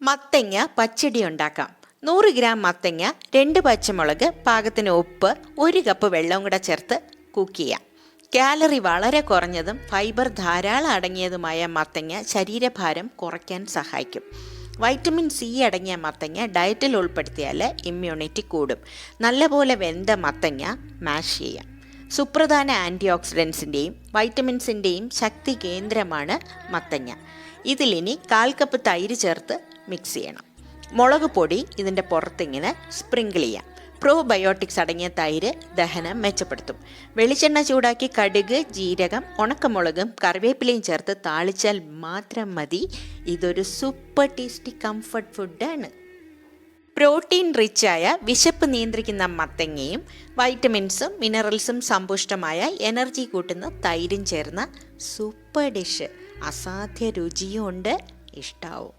മത്തങ്ങ പച്ചടി ഉണ്ടാക്കാം. 100 ഗ്രാം മത്തങ്ങ, 2 പച്ചമുളക്, പാകത്തിന് ഉപ്പ്, 1 കപ്പ് വെള്ളവും കൂടെ ചേർത്ത് കുക്ക് ചെയ്യാം. കാലറി വളരെ കുറഞ്ഞതും ഫൈബർ ധാരാളം അടങ്ങിയതുമായ മത്തങ്ങ ശരീരഭാരം കുറയ്ക്കാൻ സഹായിക്കും. വൈറ്റമിൻ സി അടങ്ങിയ മത്തങ്ങ ഡയറ്റിൽ ഉൾപ്പെടുത്തിയാൽ ഇമ്മ്യൂണിറ്റി കൂടും. നല്ലപോലെ വെന്ത മത്തങ്ങ മാഷ് ചെയ്യാം. സുപ്രധാന ആൻറ്റി ഓക്സിഡൻസിൻ്റെയും വൈറ്റമിൻസിൻ്റെയും ശക്തി കേന്ദ്രമാണ് മത്തങ്ങ. ഇതിലിനി 1/4 കപ്പ് തൈര് ചേർത്ത് മിക്സ് ചെയ്യണം. മുളക് പൊടി ഇതിൻ്റെ പുറത്തിങ്ങനെ സ്പ്രിങ്കിൾ ചെയ്യാം. പ്രോബയോട്ടിക്സ് അടങ്ങിയ തൈര് ദഹനം മെച്ചപ്പെടുത്തും. വെളിച്ചെണ്ണ ചൂടാക്കി കടുക്, ജീരകം, ഉണക്കമുളകും കറിവേപ്പിലയും ചേർത്ത് താളിച്ചാൽ മാത്രം മതി. ഇതൊരു സൂപ്പർ ടേസ്റ്റി കംഫർട്ട് ഫുഡാണ്. പ്രോട്ടീൻ റിച്ചായ വിശപ്പ് നിയന്ത്രിക്കുന്ന മത്തങ്ങയും വൈറ്റമിൻസും മിനറൽസും സമ്പുഷ്ടമായ എനർജി കൂട്ടുന്ന തൈരും ചേർന്ന സൂപ്പർ ഡിഷ്. അസാധ്യ രുചിയും ഉണ്ട്, ഇഷ്ടാവും.